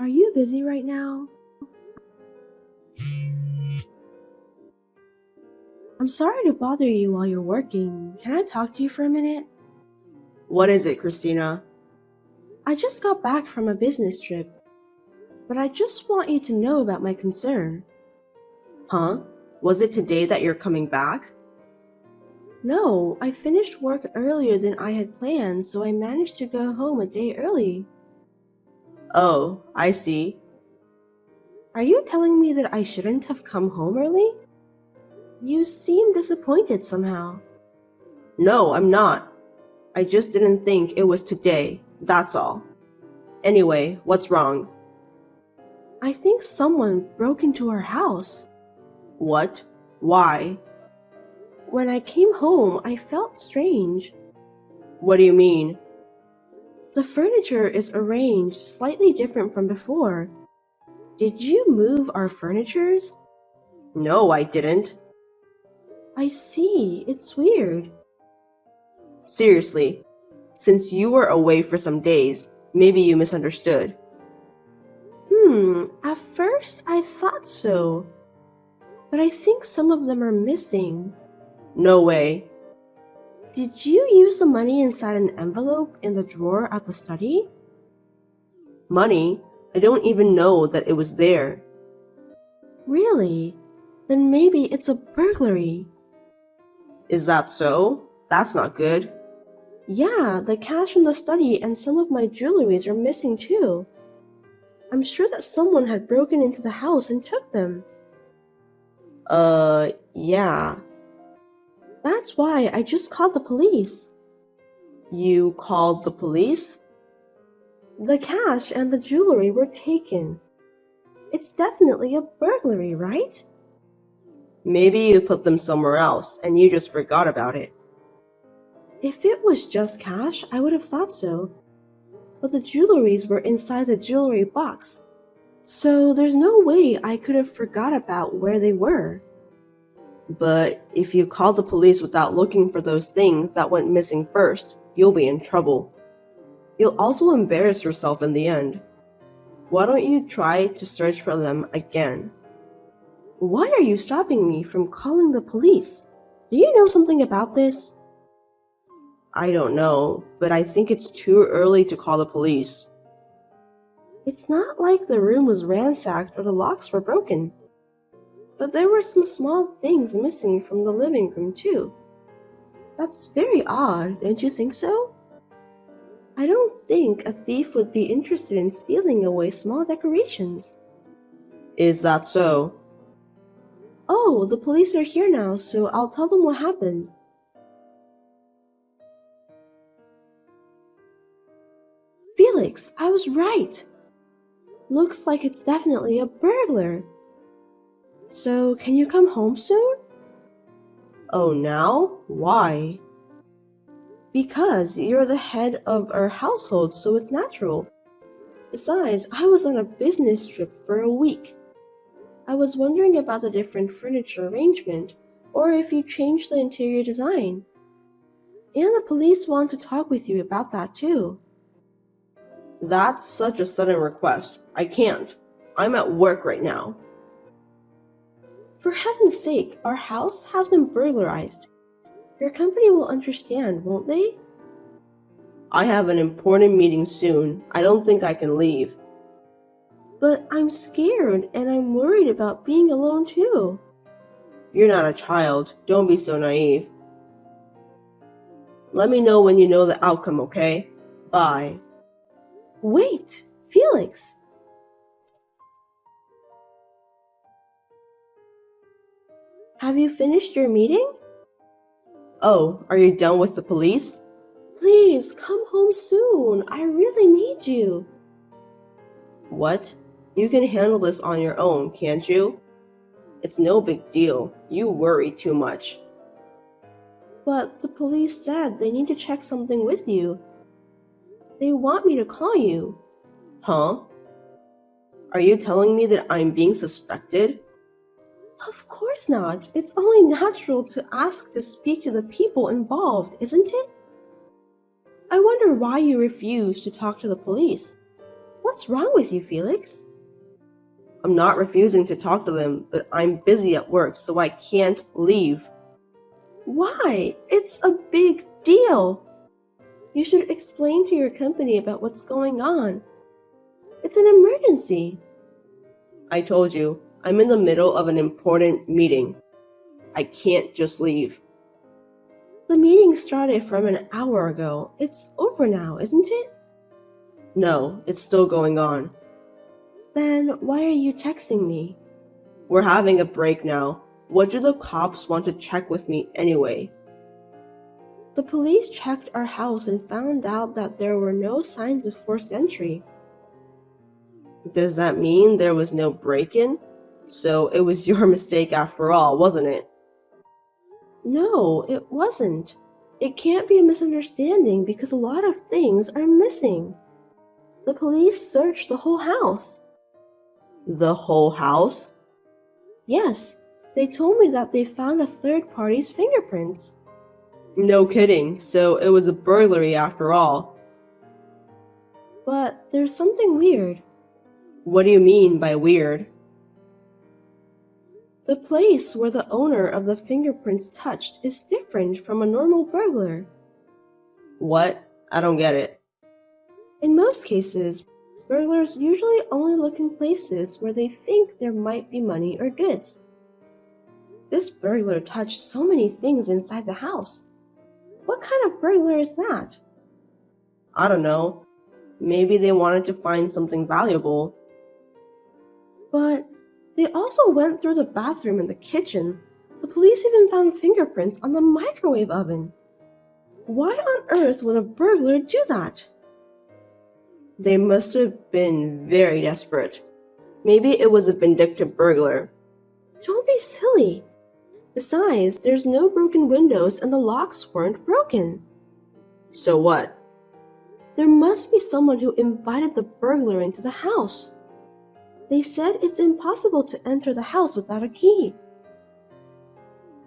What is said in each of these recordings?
Are you busy right now? I'm sorry to bother you while you're working. Can I talk to you for a minute? What is it, Christina? I just got back from a business trip, but I just want you to know about my concern. Huh? Was it today that you're coming back? No, I finished work earlier than I had planned, so I managed to go home a day early. Oh, I see. Are you telling me that I shouldn't have come home early? You seem disappointed somehow. No, I'm not. I just didn't think it was today, that's all. Anyway, what's wrong? I think someone broke into our house. What? Why? When I came home, I felt strange. What do you mean? The furniture is arranged slightly different from before. Did you move our furnitures? No, I didn't. I see, it's weird. Seriously, since you were away for some days, maybe you misunderstood. At first I thought so, but I think some of them are missing. No way. Did you use the money inside an envelope in the drawer at the study? Money? I don't even know that it was there. Really? Then maybe it's a burglary. Is that so? That's not good. Yeah, the cash in the study and some of my jewelries are missing too. I'm sure that someone had broken into the house and took them. Yeah. That's why I just called the police. You called the police? The cash and the jewelry were taken. It's definitely a burglary, right? Maybe you put them somewhere else and you just forgot about it. If it was just cash, I would have thought so. But the jewelries were inside the jewelry box, so there's no way I could have forgot about where they were. But if you call the police without looking for those things that went missing first, you'll be in trouble. You'll also embarrass yourself in the end. Why don't you try to search for them again? Why are you stopping me from calling the police? Do you know something about this? I don't know, but I think it's too early to call the police. It's not like the room was ransacked or the locks were broken. But there were some small things missing from the living room too. That's very odd, don't you think so? I don't think a thief would be interested in stealing away small decorations. Is that so? Oh, the police are here now, so I'll tell them what happened. Felix, I was right. Looks like it's definitely a burglar. So, can you come home soon? Oh, now? Why? Because you're the head of our household, so it's natural. Besides, I was on a business trip for a week. I was wondering about the different furniture arrangement, or if you changed the interior design. And the police want to talk with you about that too. That's such a sudden request. I can't. I'm at work right now. For heaven's sake, our house has been burglarized. Your company will understand, won't they? I have an important meeting soon. I don't think I can leave. But I'm scared and I'm worried about being alone too. You're not a child. Don't be so naive. Let me know when you know the outcome, okay? Bye. Wait, Felix! Have you finished your meeting? Oh, are you done with the police? Please, come home soon. I really need you. What? You can handle this on your own, can't you? It's no big deal. You worry too much. But the police said they need to check something with you. They want me to call you. Huh? Are you telling me that I'm being suspected? Of course not. It's only natural to ask to speak to the people involved, isn't it? I wonder why you refuse to talk to the police. What's wrong with you, Felix? I'm not refusing to talk to them, but I'm busy at work, so I can't leave. Why? It's a big deal. You should explain to your company about what's going on. It's an emergency. I told you, I'm in the middle of an important meeting. I can't just leave. The meeting started from an hour ago. It's over now, isn't it? No, it's still going on. Then why are you texting me? We're having a break now. What do the cops want to check with me anyway? The police checked our house and found out that there were no signs of forced entry. Does that mean there was no break-in? So it was your mistake after all, wasn't it? No, it wasn't. It can't be a misunderstanding because a lot of things are missing. The police searched the whole house. The whole house? Yes, they told me that they found a third party's fingerprints. No kidding, so it was a burglary after all. But there's something weird. What do you mean by weird? The place where the owner of the fingerprints touched is different from a normal burglar. What? I don't get it. In most cases, burglars usually only look in places where they think there might be money or goods. This burglar touched so many things inside the house. What kind of burglar is that? I don't know. Maybe they wanted to find something valuable. But they also went through the bathroom and the kitchen. The police even found fingerprints on the microwave oven. Why on earth would a burglar do that? They must have been very desperate. Maybe it was a vindictive burglar. Don't be silly. Besides, there's no broken windows and the locks weren't broken. So what? There must be someone who invited the burglar into the house. They said it's impossible to enter the house without a key.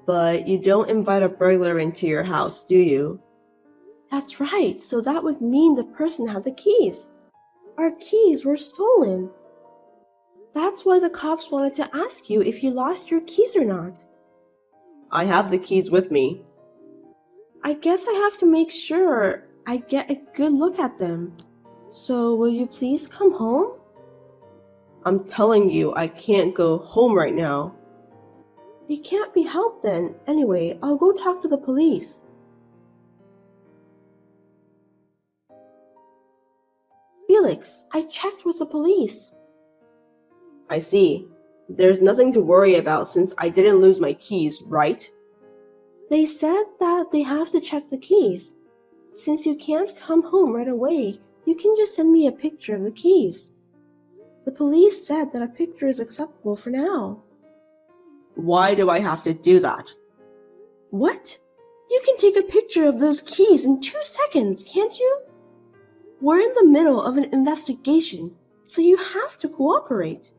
But you don't invite a burglar into your house, do you? That's right, so that would mean the person had the keys. Our keys were stolen. That's why the cops wanted to ask you if you lost your keys or not. I have the keys with me. I guess I have to make sure I get a good look at them. So will you please come home? I'm telling you, I can't go home right now. It can't be helped then. Anyway, I'll go talk to the police. Felix, I checked with the police. I see. There's nothing to worry about since I didn't lose my keys, right? They said that they have to check the keys. Since you can't come home right away, you can just send me a picture of the keys. The police said that a picture is acceptable for now. Why do I have to do that? What? You can take a picture of those keys in 2 seconds, can't you? We're in the middle of an investigation, so you have to cooperate.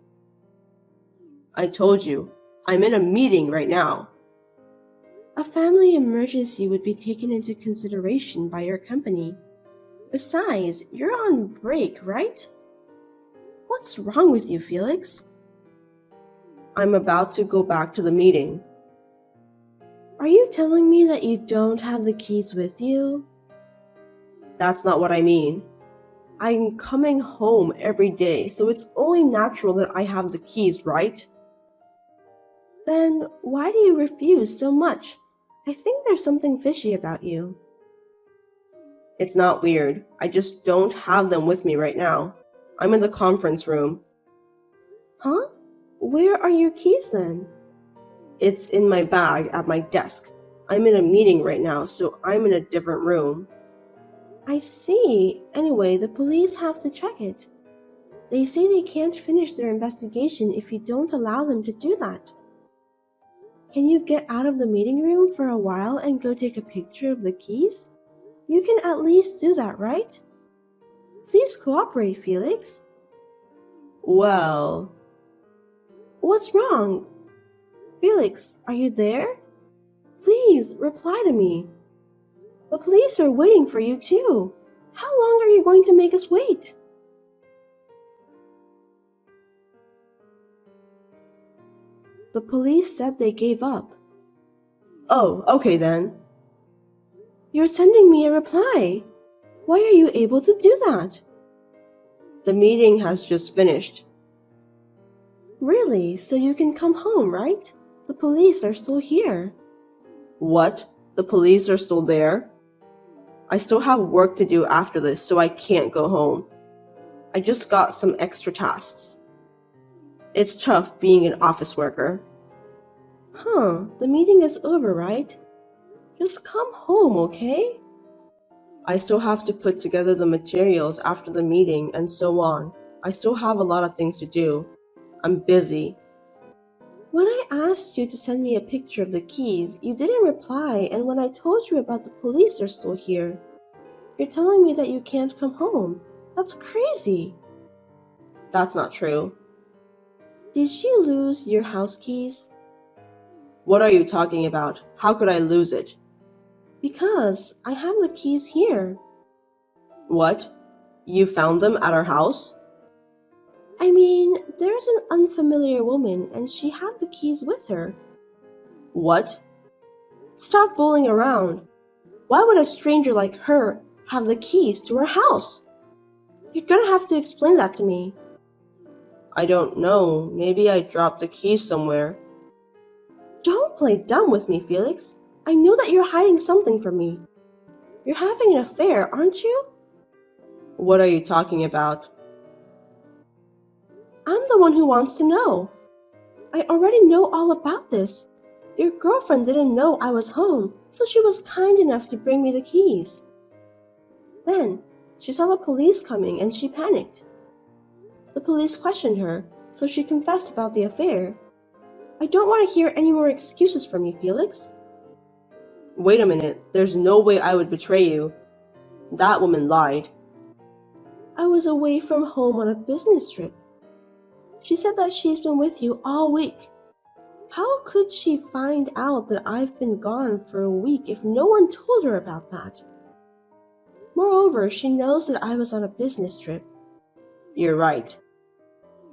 I told you, I'm in a meeting right now. A family emergency would be taken into consideration by your company. Besides, you're on break, right? What's wrong with you, Felix? I'm about to go back to the meeting. Are you telling me that you don't have the keys with you? That's not what I mean. I'm coming home every day, so it's only natural that I have the keys, right? Then why do you refuse so much? I think there's something fishy about you. It's not weird. I just don't have them with me right now. I'm in the conference room. Huh? Where are your keys then? It's in my bag at my desk. I'm in a meeting right now, so I'm in a different room. I see. Anyway, the police have to check it. They say they can't finish their investigation if you don't allow them to do that. Can you get out of the meeting room for a while and go take a picture of the keys? You can at least do that, right? Please cooperate, Felix. Well... What's wrong? Felix, are you there? Please, reply to me. The police are waiting for you too. How long are you going to make us wait? The police said they gave up. Oh, okay then. You're sending me a reply. Why are you able to do that? The meeting has just finished. Really? So you can come home, right? The police are still here. What? The police are still there? I still have work to do after this, so I can't go home. I just got some extra tasks. It's tough being an office worker. The meeting is over, right? Just come home, okay? I still have to put together the materials after the meeting and so on. I still have a lot of things to do. I'm busy. When I asked you to send me a picture of the keys, you didn't reply, and when I told you about the police are still here, you're telling me that you can't come home. That's crazy. That's not true. Did you lose your house keys? What are you talking about? How could I lose it? Because I have the keys here. What? You found them at our house? I mean, there's an unfamiliar woman and she had the keys with her. What? Stop fooling around. Why would a stranger like her have the keys to her house? You're gonna have to explain that to me. I don't know. Maybe I dropped the keys somewhere. Don't play dumb with me, Felix. I know that you're hiding something from me. You're having an affair, aren't you? What are you talking about? I'm the one who wants to know. I already know all about this. Your girlfriend didn't know I was home, so she was kind enough to bring me the keys. Then, she saw the police coming and she panicked. The police questioned her, so she confessed about the affair. I don't want to hear any more excuses from you, Felix. Wait a minute. There's no way I would betray you. That woman lied. I was away from home on a business trip. She said that she's been with you all week. How could she find out that I've been gone for a week if no one told her about that? Moreover, she knows that I was on a business trip. You're right.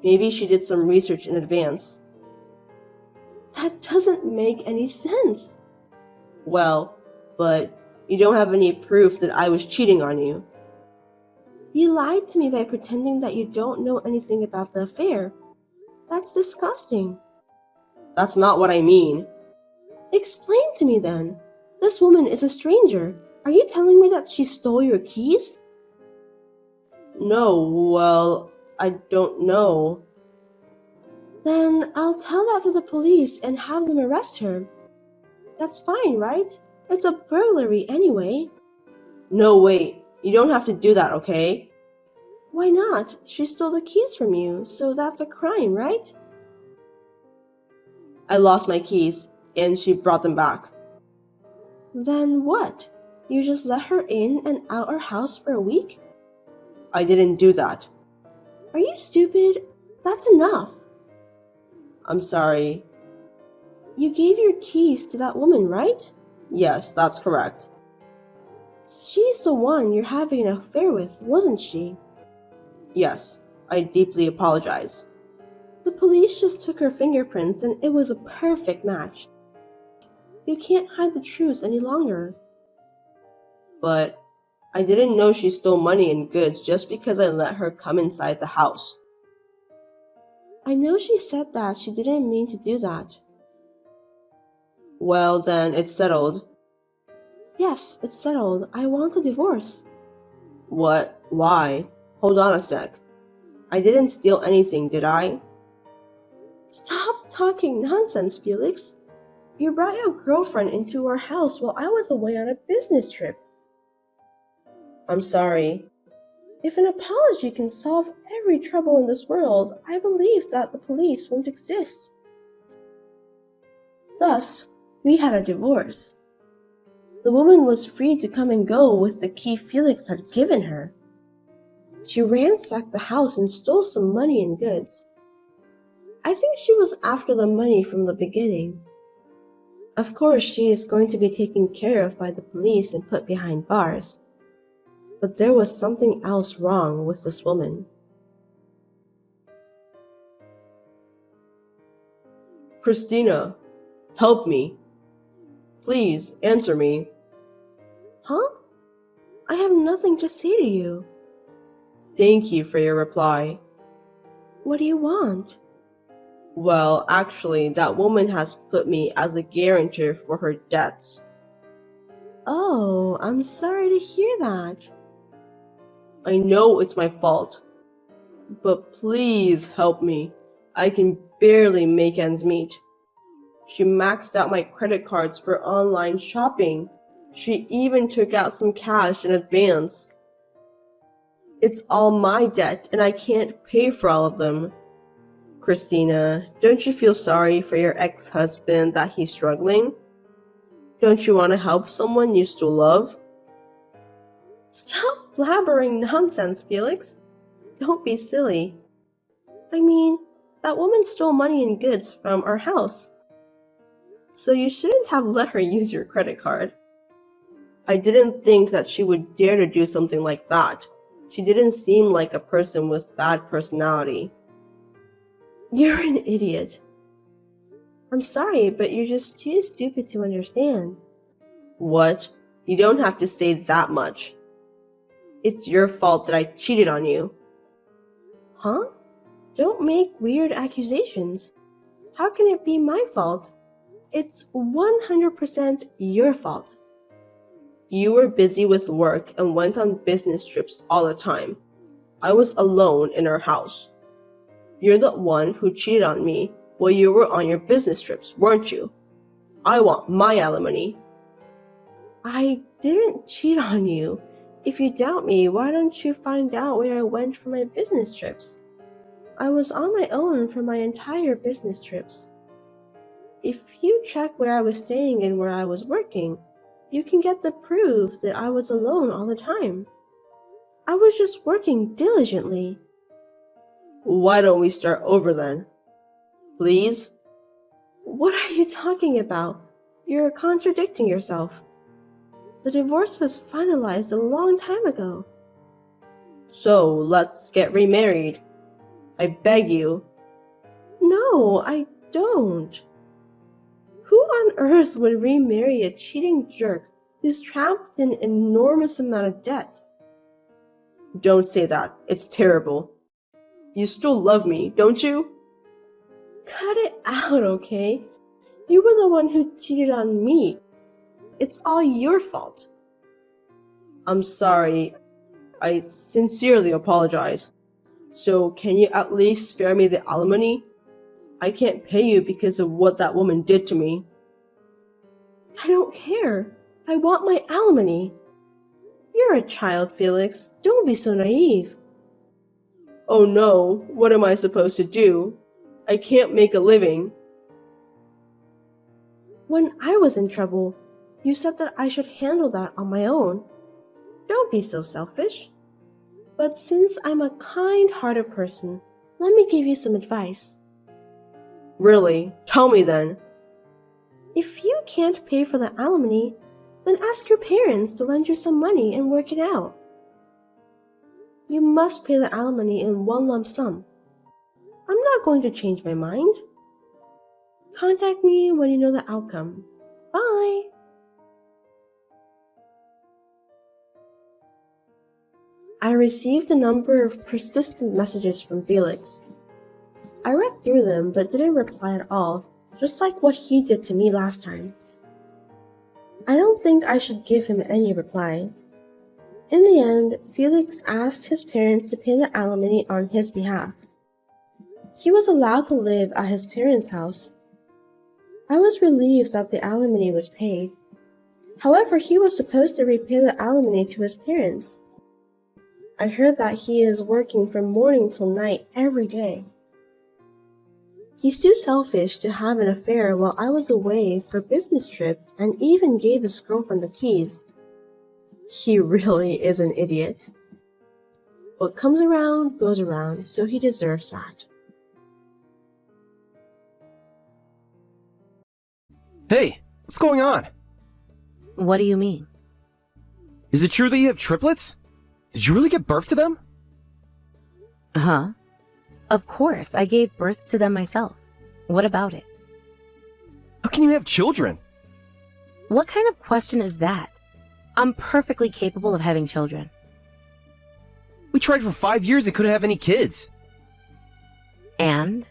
Maybe she did some research in advance. That doesn't make any sense. Well, but you don't have any proof that I was cheating on you. You lied to me by pretending that you don't know anything about the affair. That's disgusting. That's not what I mean. Explain to me then. This woman is a stranger. Are you telling me that she stole your keys? No, well, I don't know. Then I'll tell that to the police and have them arrest her. That's fine, right? It's a burglary anyway. No, wait. You don't have to do that, okay? Why not? She stole the keys from you, so that's a crime, right? I lost my keys, and she brought them back. Then what? You just let her in and out our house for a week? I didn't do that. Are you stupid? That's enough. I'm sorry. You gave your keys to that woman, right? Yes, that's correct. She's the one you're having an affair with, wasn't she? Yes, I deeply apologize. The police just took her fingerprints and it was a perfect match. You can't hide the truth any longer. But I didn't know she stole money and goods just because I let her come inside the house. I know she said that she didn't mean to do that. Well, then it's settled. Yes, it's settled. I want a divorce. What? Why? Hold on a sec. I didn't steal anything, did I? Stop talking nonsense, Felix. You brought your girlfriend into our house while I was away on a business trip. I'm sorry. If an apology can solve every trouble in this world, I believe that the police won't exist. Thus, we had a divorce. The woman was free to come and go with the key Felix had given her. She ransacked the house and stole some money and goods. I think she was after the money from the beginning. Of course, she is going to be taken care of by the police and put behind bars. But there was something else wrong with this woman. Christina, help me. Please, answer me. Huh? I have nothing to say to you. Thank you for your reply. What do you want? Well, actually, that woman has put me as a guarantor for her debts. Oh, I'm sorry to hear that. I know it's my fault, but please help me. I can barely make ends meet. She maxed out my credit cards for online shopping. She even took out some cash in advance. It's all my debt, and I can't pay for all of them. Christina, don't you feel sorry for your ex-husband that he's struggling? Don't you want to help someone you still love? Stop blabbering nonsense, Felix. Don't be silly. I mean, that woman stole money and goods from our house. So you shouldn't have let her use your credit card. I didn't think that she would dare to do something like that. She didn't seem like a person with bad personality. You're an idiot. I'm sorry, but you're just too stupid to understand. What? You don't have to say that much. It's your fault that I cheated on you. Huh? Don't make weird accusations. How can it be my fault? It's 100% your fault. You were busy with work and went on business trips all the time. I was alone in our house. You're the one who cheated on me while you were on your business trips, weren't you? I want my alimony. I didn't cheat on you. If you doubt me, why don't you find out where I went for my business trips? I was on my own for my entire business trips. If you check where I was staying and where I was working, you can get the proof that I was alone all the time. I was just working diligently. Why don't we start over then? Please? What are you talking about? You're contradicting yourself. The divorce was finalized a long time ago. So, let's get remarried. I beg you. No, I don't. Who on earth would remarry a cheating jerk who's trapped in an enormous amount of debt? Don't say that. It's terrible. You still love me, don't you? Cut it out, okay? You were the one who cheated on me. It's all your fault. I'm sorry. I sincerely apologize. So, can you at least spare me the alimony? I can't pay you because of what that woman did to me. I don't care. I want my alimony. You're a child, Felix. Don't be so naive. Oh no, what am I supposed to do? I can't make a living. When I was in trouble, you said that I should handle that on my own. Don't be so selfish. But since I'm a kind-hearted person, let me give you some advice. Really? Tell me then. If you can't pay for the alimony, then ask your parents to lend you some money and work it out. You must pay the alimony in one lump sum. I'm not going to change my mind. Contact me when you know the outcome. Bye! I received a number of persistent messages from Felix. I read through them but didn't reply at all, just like what he did to me last time. I don't think I should give him any reply. In the end, Felix asked his parents to pay the alimony on his behalf. He was allowed to live at his parents' house. I was relieved that the alimony was paid. However, he was supposed to repay the alimony to his parents. I heard that he is working from morning till night every day. He's too selfish to have an affair while I was away for a business trip and even gave his girlfriend the keys. He really is an idiot. What comes around goes around, so he deserves that. Hey, what's going on? What do you mean? Is it true that you have triplets? Did you really give birth to them? Huh? Of course, I gave birth to them myself. What about it? How can you have children? What kind of question is that? I'm perfectly capable of having children. We tried for 5 years and couldn't have any kids. And?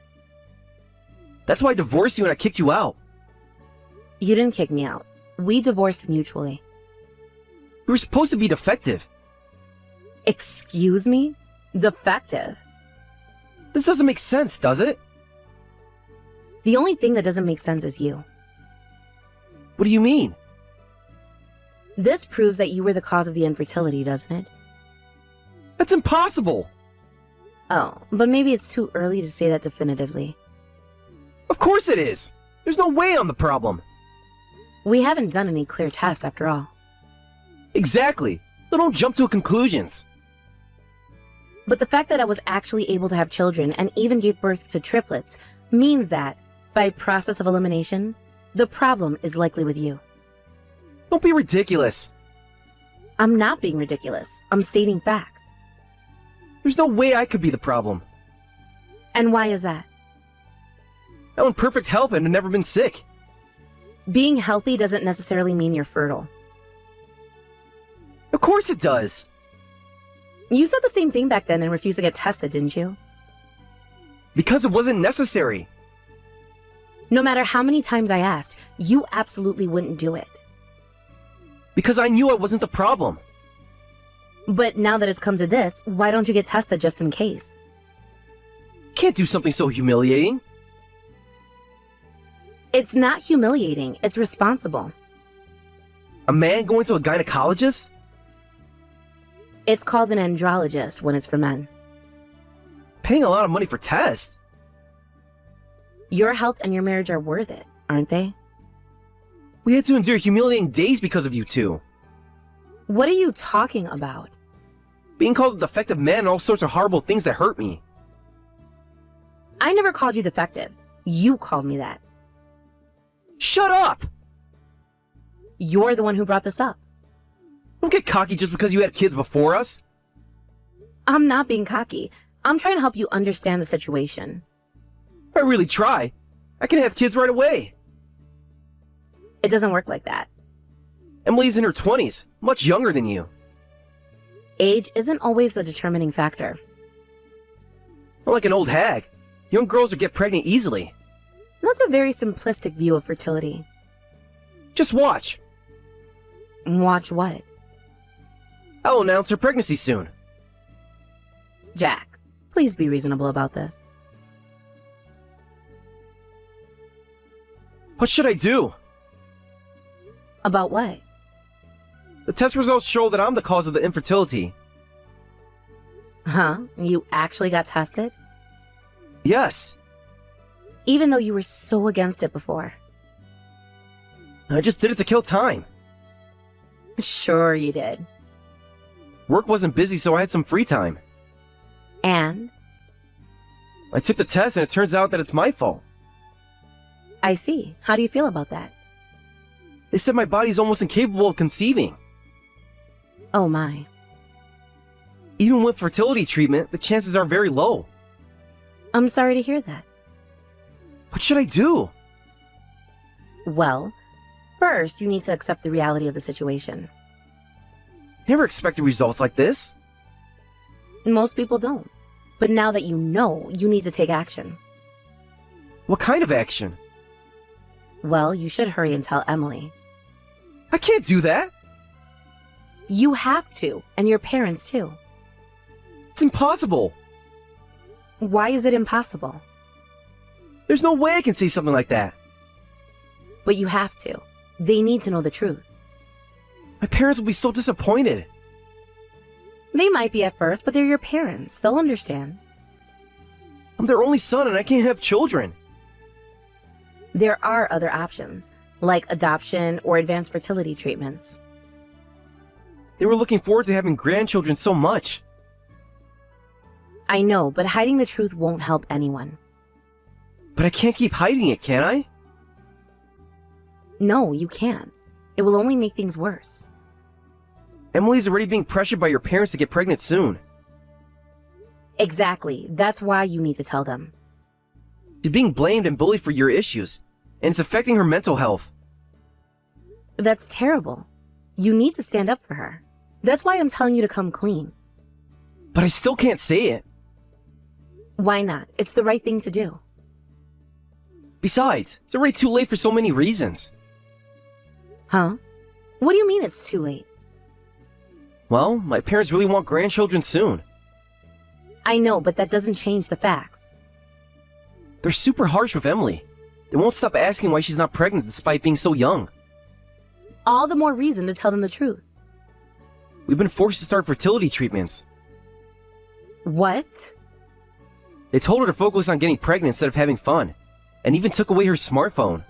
That's why I divorced you and I kicked you out. You didn't kick me out. We divorced mutually. We were supposed to be defective. Excuse me? Defective? This doesn't make sense, does it? The only thing that doesn't make sense is you. What do you mean? This proves that you were the cause of the infertility, doesn't it? That's impossible! Oh, but maybe it's too early to say that definitively. Of course it is! There's no way I'm the problem! We haven't done any clear tests after all. Exactly! So don't jump to conclusions! But the fact that I was actually able to have children and even gave birth to triplets means that, by process of elimination, the problem is likely with you. Don't be ridiculous! I'm not being ridiculous. I'm stating facts. There's no way I could be the problem. And why is that? I'm in perfect health and have never been sick. Being healthy doesn't necessarily mean you're fertile. Of course it does! You said the same thing back then and refused to get tested, didn't you? Because it wasn't necessary. No matter how many times I asked, you absolutely wouldn't do it. Because I knew I wasn't the problem. But now that it's come to this, why don't you get tested just in case? Can't do something so humiliating. It's not humiliating, it's responsible. A man going to a gynecologist? It's called an andrologist when it's for men. Paying a lot of money for tests? Your health and your marriage are worth it, aren't they? We had to endure humiliating days because of you two. What are you talking about? Being called a defective man and all sorts of horrible things that hurt me. I never called you defective. You called me that. Shut up! You're the one who brought this up. Don't get cocky just because you had kids before us. I'm not being cocky. I'm trying to help you understand the situation. If I really try, I can have kids right away. It doesn't work like that. Emily's in her 20s, much younger than you. Age isn't always the determining factor. Not like an old hag. Young girls will get pregnant easily. That's a very simplistic view of fertility. Just watch. Watch what? I'll announce her pregnancy soon. Jack, please be reasonable about this. What should I do? About what? The test results show that I'm the cause of the infertility. Huh? You actually got tested? Yes. Even though you were so against it before. I just did it to kill time. Sure you did. Work wasn't busy, so I had some free time. And? I took the test and it turns out that it's my fault. I see. How do you feel about that? They said my body's almost incapable of conceiving. Oh my. Even with fertility treatment, the chances are very low. I'm sorry to hear that. What should I do? Well, first you need to accept the reality of the situation. Never expected results like this. Most people don't. But now that you know, you need to take action. What kind of action? Well, you should hurry and tell Emily. I can't do that. You have to, and your parents too. It's impossible. Why is it impossible? There's no way I can say something like that. But you have to. They need to know the truth. My parents will be so disappointed. They might be at first, but they're your parents. They'll understand. I'm their only son and I can't have children. There are other options, like adoption or advanced fertility treatments. They were looking forward to having grandchildren so much. I know, but hiding the truth won't help anyone. But I can't keep hiding it, can I? No, you can't. It will only make things worse. Emily's already being pressured by your parents to get pregnant soon. Exactly. That's why you need to tell them. She's being blamed and bullied for your issues. and it's affecting her mental health. That's terrible. You need to stand up for her. That's why I'm telling you to come clean. But I still can't say it. Why not? It's the right thing to do. Besides, it's already too late for so many reasons. Huh? What do you mean it's too late? Well, my parents really want grandchildren soon. I know, but that doesn't change the facts. They're super harsh with Emily. They won't stop asking why she's not pregnant despite being so young. All the more reason to tell them the truth. We've been forced to start fertility treatments. What? They told her to focus on getting pregnant instead of having fun, and even took away her smartphone.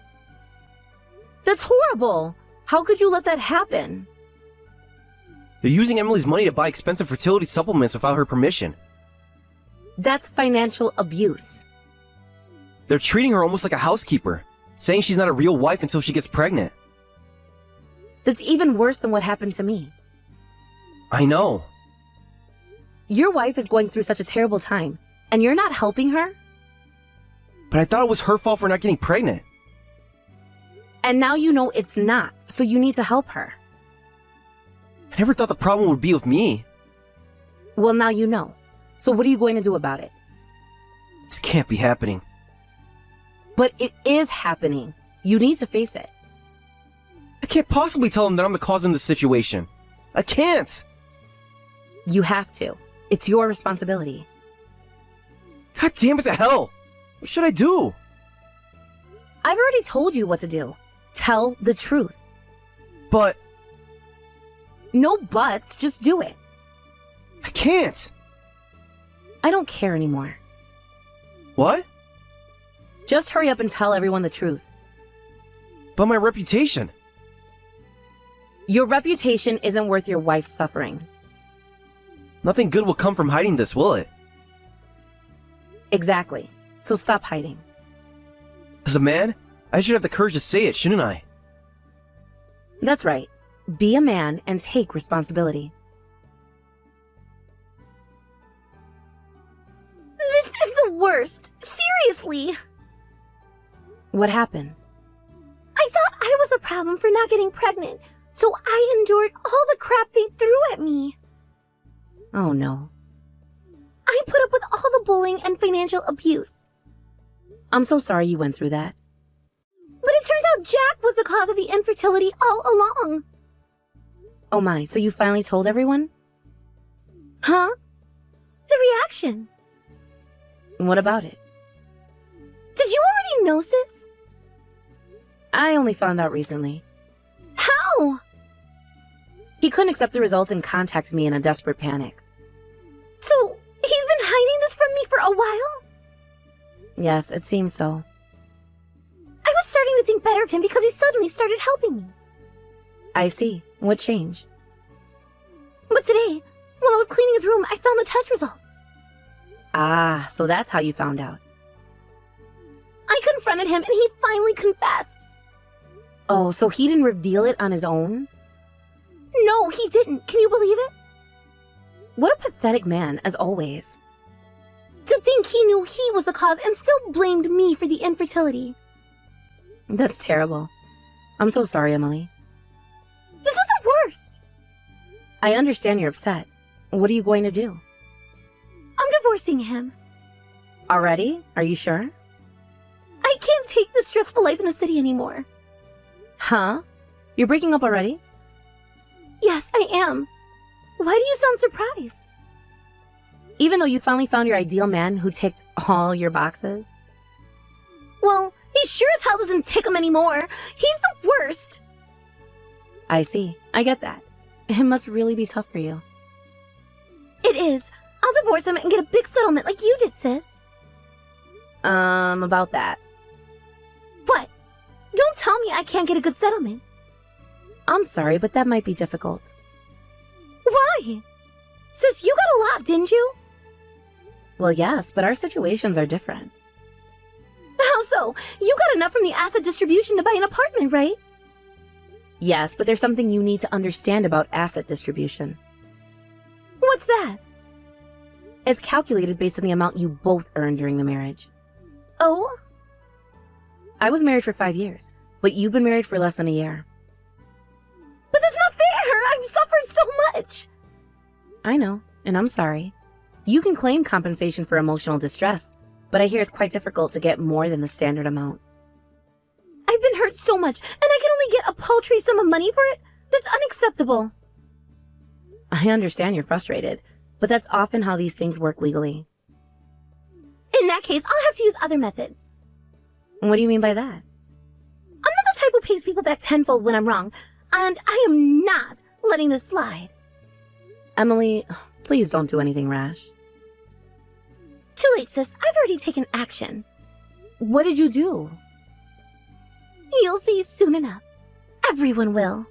That's horrible. How could you let that happen? They're using Emily's money to buy expensive fertility supplements without her permission. That's financial abuse. They're treating her almost like a housekeeper, saying she's not a real wife until she gets pregnant. That's even worse than what happened to me. I know. Your wife is going through such a terrible time, and you're not helping her? But I thought it was her fault for not getting pregnant. And now you know it's not, so you need to help her. I never thought the problem would be with me. Well, now you know. So what are you going to do about it? This can't be happening. But it is happening. You need to face it. I can't possibly tell them that I'm the cause in this situation. I can't! You have to. It's your responsibility. God damn it to hell! What should I do? I've already told you what to do. Tell the truth. But No buts, just do it. I can't! I don't care anymore. What? Just hurry up and tell everyone the truth. But my reputation. Your reputation isn't worth your wife's suffering. Nothing good will come from hiding this, will it? Exactly. So stop hiding. As a man, I should have the courage to say it, shouldn't I? That's right. Be a man and take responsibility. This is the worst. Seriously. What happened? I thought I was the problem for not getting pregnant, so I endured all the crap they threw at me. Oh no. I put up with all the bullying and financial abuse. I'm so sorry you went through that. But it turns out Jack was the cause of the infertility all along. Oh my, so you finally told everyone? Huh? The reaction. What about it? Did you already know, sis? I only found out recently. How? He couldn't accept the results and contacted me in a desperate panic. So, he's been hiding this from me for a while? Yes, it seems so. I was starting to think better of him because he suddenly started helping me. I see. What changed? But today, while I was cleaning his room, I found the test results. Ah, so that's how you found out. I confronted him and he finally confessed. Oh, so he didn't reveal it on his own? No, he didn't. Can you believe it? What a pathetic man, as always. To think he knew he was the cause and still blamed me for the infertility. That's terrible. I'm so sorry, Emily. This is the worst. I understand you're upset. What are you going to do? I'm divorcing him. Already? Are you sure? I can't take this stressful life in the city anymore. Huh? You're breaking up already? Yes, I am. Why do you sound surprised? Even though you finally found your ideal man who ticked all your boxes? Well, he sure as hell doesn't tick him anymore. He's the worst. I see. I get that. It must really be tough for you. It is. I'll divorce him and get a big settlement like you did, sis. About that. What? Don't tell me I can't get a good settlement. I'm sorry, but that might be difficult. Why? Sis, you got a lot, didn't you? Well, yes, but our situations are different. How so? You got enough from the asset distribution to buy an apartment, right? Yes, but there's something you need to understand about asset distribution. What's that? It's calculated based on the amount you both earned during the marriage. Oh? I was married for 5 years, but you've been married for less than a year. But that's not fair! I've suffered so much! I know, and I'm sorry. You can claim compensation for emotional distress, but I hear it's quite difficult to get more than the standard amount. I've been hurt so much, and I can only get a paltry sum of money for it? That's unacceptable. I understand you're frustrated, but that's often how these things work legally. In that case, I'll have to use other methods. What do you mean by that? I'm not the type who pays people back tenfold when I'm wrong, and I am not letting this slide. Emily, please don't do anything rash. Too late, sis. I've already taken action. What did you do? You'll see soon enough. Everyone will.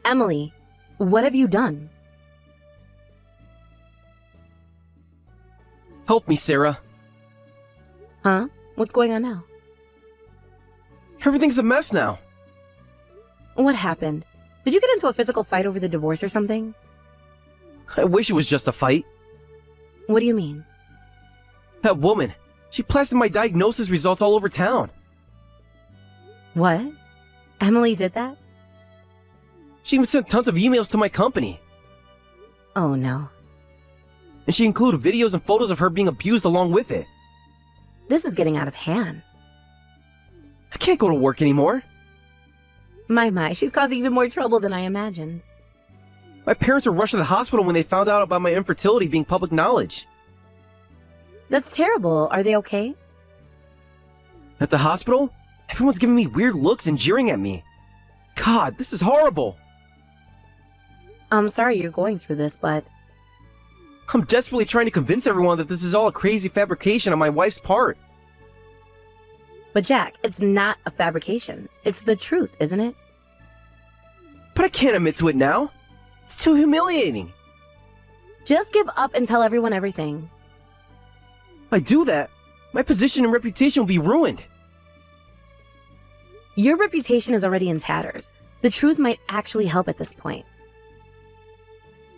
Emily, what have you done? Help me, Sarah. Huh? What's going on now? Everything's a mess now. What happened? Did you get into a physical fight over the divorce or something? I wish it was just a fight. What do you mean? That woman, she plastered my diagnosis results all over town. What? Emily did that? She even sent tons of emails to my company. Oh no. And she included videos and photos of her being abused along with it. This is getting out of hand. I can't go to work anymore. My, she's causing even more trouble than I imagined. My parents were rushed to the hospital when they found out about my infertility being public knowledge. That's terrible. Are they okay? At the hospital, everyone's giving me weird looks and jeering at me. God, this is horrible. I'm sorry you're going through this, but... I'm desperately trying to convince everyone that this is all a crazy fabrication on my wife's part. But Jack, it's not a fabrication. It's the truth, isn't it? But I can't admit to it now. It's too humiliating. Just give up and tell everyone everything. If I do that, my position and reputation will be ruined. Your reputation is already in tatters. The truth might actually help at this point.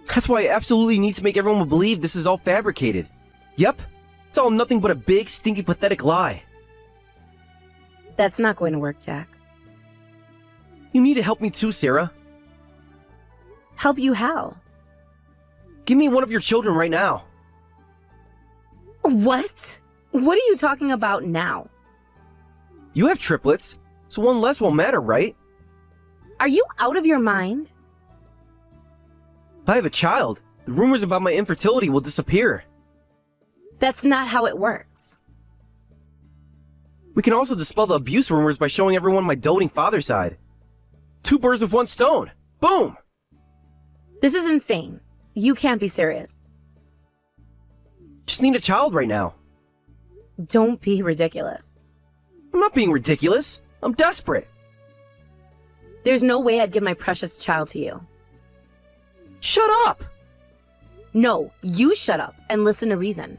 That's why I absolutely need to make everyone believe this is all fabricated. Yep, it's all nothing but a big, stinky, pathetic lie. That's not going to work, Jack. You need to help me too, Sarah. Help you how? Give me one of your children right now. What? What are you talking about now? You have triplets, so one less won't matter, right? Are you out of your mind? If I have a child, the rumors about my infertility will disappear. That's not how it works. We can also dispel the abuse rumors by showing everyone my doting father's side. 2 birds with 1 stone. Boom! This is insane. You can't be serious. Just need a child right now. Don't be ridiculous. I'm not being ridiculous. I'm desperate. There's no way I'd give my precious child to you. Shut up! No, you shut up and listen to reason.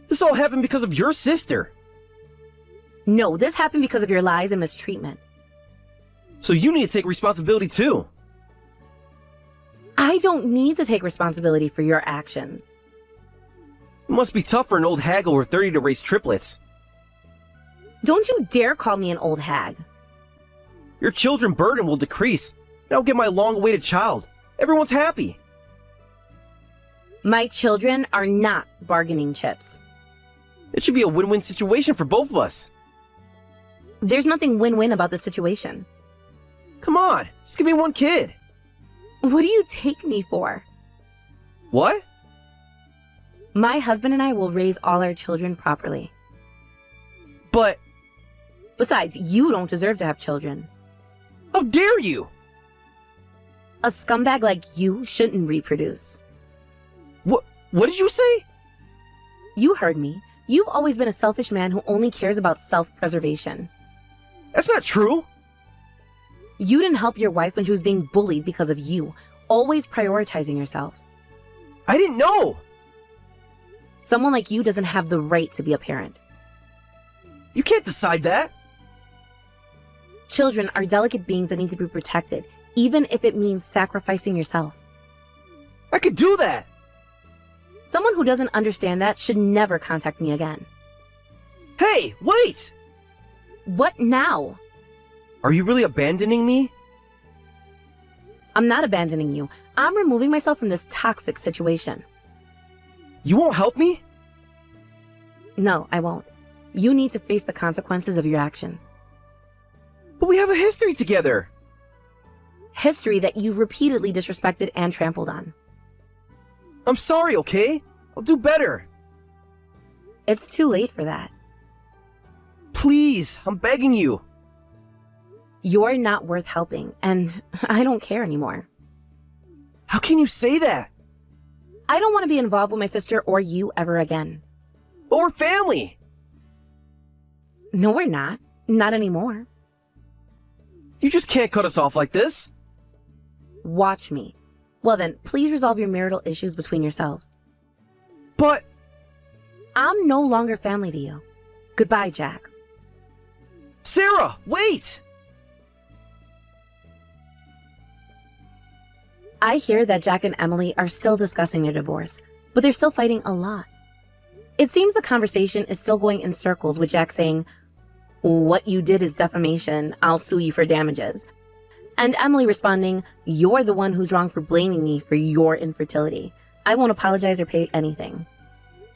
This all happened because of your sister. No, this happened because of your lies and mistreatment. So you need to take responsibility too. I don't need to take responsibility for your actions. It must be tough for an old hag over 30 to raise triplets. Don't you dare call me an old hag. Your children burden will decrease, and I'll get my long-awaited child. Everyone's happy. My children are not bargaining chips. It should be a win-win situation for both of us. There's nothing win-win about this situation. Come on, just give me 1 kid. What do you take me for? What? My husband and I will raise all our children properly. But Besides, you don't deserve to have children. how dare you? A scumbag like you shouldn't reproduce. What did you say? You heard me. You've always been a selfish man who only cares about self-preservation. That's not true. You didn't help your wife when she was being bullied because of you, always prioritizing yourself. I didn't know. Someone like you doesn't have the right to be a parent. You can't decide that. Children are delicate beings that need to be protected, even if it means sacrificing yourself. I could do that. Someone who doesn't understand that should never contact me again. Hey, wait! What now? Are you really abandoning me? I'm not abandoning you. I'm removing myself from this toxic situation. You won't help me? No, I won't. You need to face the consequences of your actions. But we have a history together. History that you've repeatedly disrespected and trampled on. I'm sorry, okay? I'll do better. It's too late for that. Please, I'm begging you. You're not worth helping, and I don't care anymore. How can you say that? I don't want to be involved with my sister or you ever again. But we're family. No, we're not. Not anymore. You just can't cut us off like this. Watch me. Well then, please resolve your marital issues between yourselves. But... I'm no longer family to you. Goodbye, Jack. Sarah, wait! I hear that Jack and Emily are still discussing their divorce, but they're still fighting a lot. It seems the conversation is still going in circles with Jack saying, "What you did is defamation. I'll sue you for damages." And Emily responding, "You're the one who's wrong for blaming me for your infertility. I won't apologize or pay anything."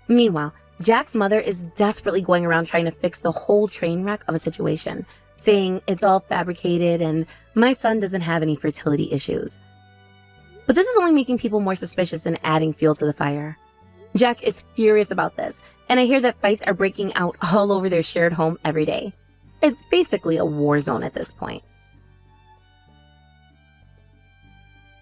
Meanwhile, Jack's mother is desperately going around trying to fix the whole train wreck of a situation, saying it's all fabricated and my son doesn't have any fertility issues. But this is only making people more suspicious and adding fuel to the fire. Jack is furious about this, and I hear that fights are breaking out all over their shared home every day. It's basically a war zone at this point.